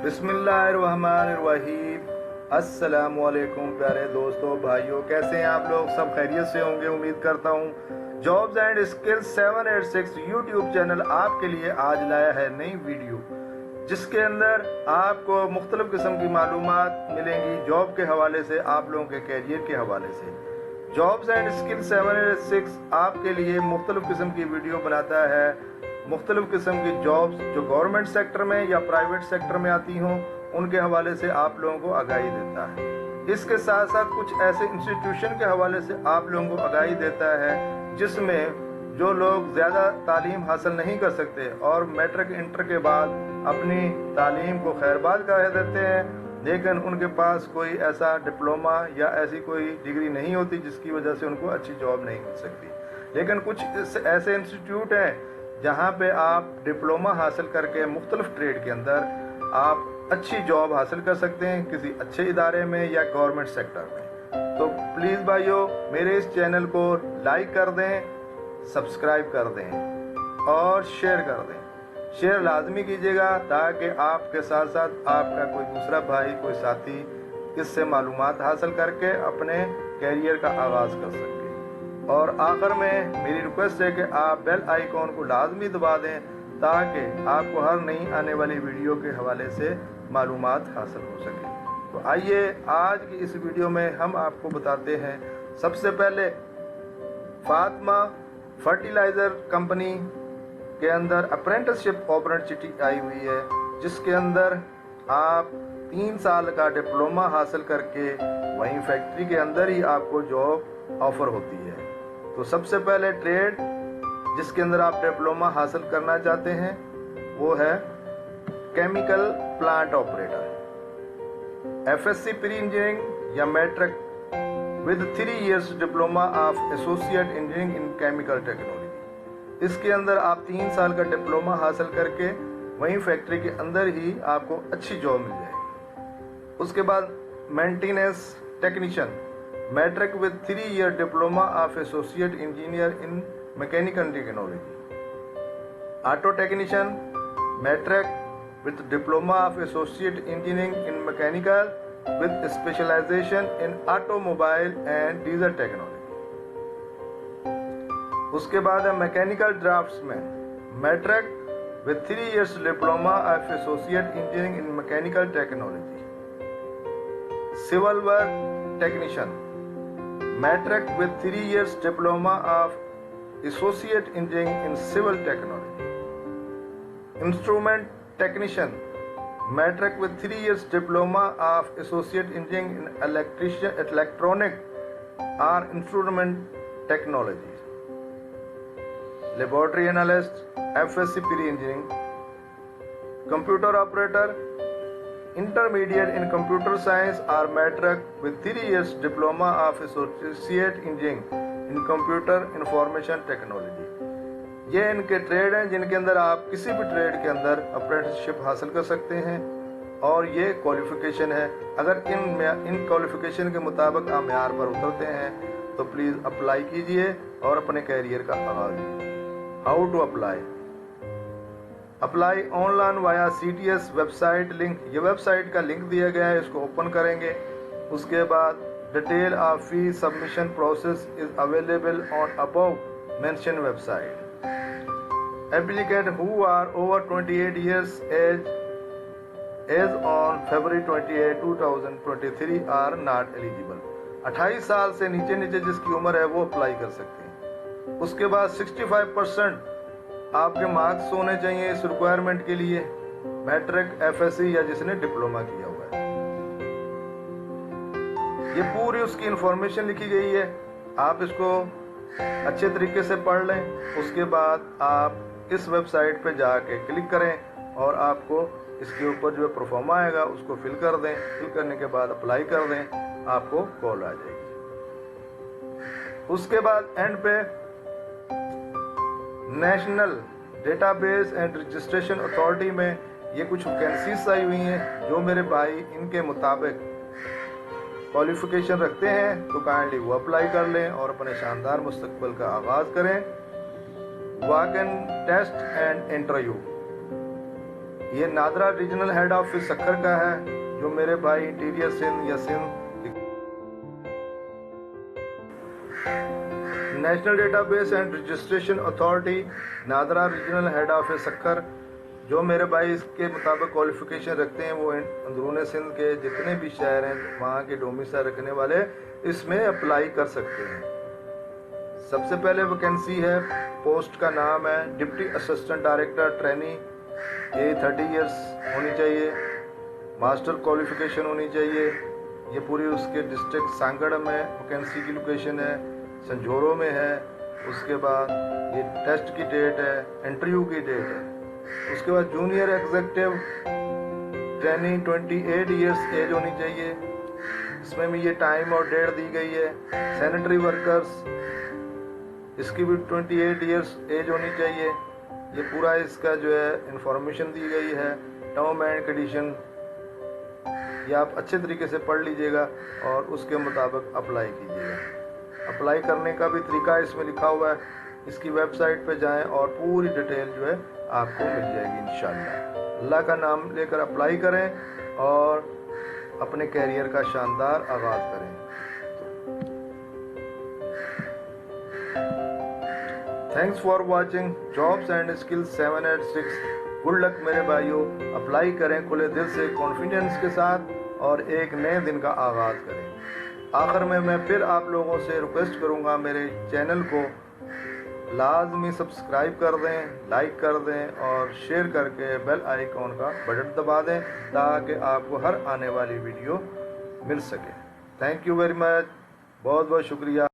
बिस्मिल्लाहिर्रहमानिर्रहीम। अस्सलामुअलैकुम प्यारे दोस्तों, भाइयों, कैसे हैं आप लोग? सब खैरियत से होंगे, उम्मीद करता हूँ। Jobs and skills 786 YouTube channel आपके लिए आज लाया है नई वीडियो, जिसके अंदर आपको मुख्तलिफ किस्म की मालूमात मिलेंगी जॉब के हवाले से, आप लोगों के कैरियर के हवाले से। जॉब्स एंड स्किल्स 786 आपके लिए मुख्तलिफ किस्म की वीडियो बनाता है, मुख्तलिफ किस्म की जॉब्स जो गवर्नमेंट सेक्टर में या प्राइवेट सेक्टर में आती हों उनके हवाले से आप लोगों को आगाही देता है। इसके साथ साथ कुछ ऐसे इंस्टीट्यूशन के हवाले से आप लोगों को आगाही देता है जिसमें जो लोग ज़्यादा तालीम हासिल नहीं कर सकते और मैट्रिक इंटर के बाद अपनी तालीम को खैरबाद कर देते हैं, लेकिन उनके पास कोई ऐसा डिप्लोमा या ऐसी कोई डिग्री नहीं होती जिसकी वजह से उनको अच्छी जॉब नहीं मिल सकती। लेकिन कुछ ऐसे इंस्टीट्यूट हैं जहाँ पे आप डिप्लोमा हासिल करके मुख्तलिफ ट्रेड के अंदर आप अच्छी जॉब हासिल कर सकते हैं किसी अच्छे इदारे में या गवर्नमेंट सेक्टर में। तो प्लीज़ भाइयों, मेरे इस चैनल को लाइक कर दें, सब्सक्राइब कर दें और शेयर कर दें। शेयर लाजमी कीजिएगा ताकि आपके साथ साथ आपका कोई दूसरा भाई, कोई साथी इससे मालूमात हासिल करके अपने कैरियर का आगाज़ कर सके। और आखिर में मेरी रिक्वेस्ट है कि आप बेल आइकॉन को लाजमी दबा दें ताकि आपको हर नई आने वाली वीडियो के हवाले से मालूमात हासिल हो सके। तो आइए आज की इस वीडियो में हम आपको बताते हैं। सबसे पहले फातिमा फर्टिलाइज़र कंपनी के अंदर अप्रेंटिसशिप अपॉर्चुनिटी आई हुई है, जिसके अंदर आप 3 साल का डिप्लोमा हासिल करके वहीं फैक्ट्री के अंदर ही आपको जॉब ऑफर होती है। तो सबसे पहले ट्रेड जिसके अंदर आप डिप्लोमा हासिल करना चाहते हैं वो है chemical plant operator. FSc pre engineering या matric with 3 years diploma of associate engineering in chemical technology. इसके अंदर आप 3 साल का डिप्लोमा हासिल करके वहीं फैक्ट्री के अंदर ही आपको अच्छी जॉब मिल जाएगी। उसके बाद maintenance technician matric with 3 year diploma of associate engineer in mechanical technology. Auto technician matric with diploma of associate engineering in mechanical with specialisation in automobile and diesel technology. उसके बाद है mechanical draftsman matric with 3 years diploma of associate engineering in mechanical technology. Civil work technician matric with 3 years diploma of associate engineering in civil technology. Instrument technician matric with 3 years diploma of associate engineering in electronic or instrument technology. Laboratory analyst FSC pre engineering. Computer operator intermediate in computer science or matric with 3 years diploma of associate engineering in computer information technology। ये इनके trade हैं जिनके अंदर आप किसी भी trade के अंदर अप्रेंटिसशिप हासिल कर सकते हैं और ये क्वालिफिकेशन है। अगर इन क्वालिफिकेशन के मुताबिक आप म्यार पर उतरते हैं तो प्लीज़ अप्लाई कीजिए और अपने कैरियर का आगाज़ कीजिए। How to apply online via CTS website link. ये वेबसाइट का लिंक दिया गया है, इसको ओपन करेंगे। उसके बाद detail of fee submission process is available on above mentioned website. Applicant who are over 28 years age on February 28, 2023 are not eligible. 28 साल से नीचे जिसकी उम्र है वो अप्लाई कर सकते हैं। उसके बाद 65% आपके मार्क्स होने चाहिए इस रिक्वायरमेंट के लिए, मैट्रिक FSC या जिसने डिप्लोमा किया हुआ है। ये पूरी उसकी इंफॉर्मेशन लिखी गई है, आप इसको अच्छे तरीके से पढ़ लें। उसके बाद आप इस वेबसाइट पे जाके क्लिक करें और आपको इसके ऊपर जो प्रोफार्मा आएगा उसको फिल कर दें। फिल करने के बाद अप्लाई कर दें, आपको कॉल आ जाएगी। उसके बाद एंड पे national database and registration authority में ये कुछ वैकेंसीज आई हुई हैं जो मेरे भाई इनके मुताबिक क्वालिफिकेशन रखते हैं तो काइंडली वो अप्लाई कर लें और अपने शानदार मुस्तकबिल का आगाज़ करें। Walk in test and interview ये NADRA regional head office Sukkur का है, जो मेरे भाई इंटीरियर सिंध या Sindh national database and registration authority NADRA regional head office Sukkur, जो मेरे भाई इसके मुताबिक क्वालिफिकेशन रखते हैं, वो अंदरून सिंध के जितने भी शहर हैं वहाँ के डोमिसाइल रखने वाले इसमें अप्लाई कर सकते हैं। सबसे पहले वैकेंसी है, पोस्ट का नाम है डिप्टी असिस्टेंट डायरेक्टर ट्रेनी, ये 30 इयर्स होनी चाहिए, मास्टर क्वालिफिकेशन होनी चाहिए। ये पूरी उसके डिस्ट्रिक्ट सांगड़ में वैकेंसी की लोकेशन है, संजोरो में है। उसके बाद ये टेस्ट की डेट है, इंटरव्यू की डेट है। उसके बाद junior executive training 28 years age होनी चाहिए, इसमें भी ये टाइम और डेट दी गई है। सैनिटरी वर्कर्स, इसकी भी 28 इयर्स एज होनी चाहिए। ये पूरा इसका जो है इंफॉर्मेशन दी गई है, टर्म एंड कंडीशन, ये आप अच्छे तरीके से पढ़ लीजिएगा और उसके मुताबिक अप्लाई कीजिएगा। अप्लाई करने का भी तरीका इसमें लिखा हुआ है, इसकी वेबसाइट पे जाएं और पूरी डिटेल जो है आपको मिल जाएगी इंशाल्लाह। अल्लाह का नाम लेकर अप्लाई करें और अपने कैरियर का शानदार आगाज़ करें। Thanks for watching jobs and skills 786। Good luck मेरे भाइयों, अप्लाई करें खुले दिल से, कॉन्फिडेंस के साथ और एक नए दिन का आगाज़ करें। आखिर में मैं फिर आप लोगों से रिक्वेस्ट करूंगा, मेरे चैनल को लाजमी सब्सक्राइब कर दें, लाइक कर दें और शेयर करके बेल आइकॉन का बटन दबा दें ताकि आपको हर आने वाली वीडियो मिल सके। थैंक यू वेरी मच, बहुत बहुत शुक्रिया।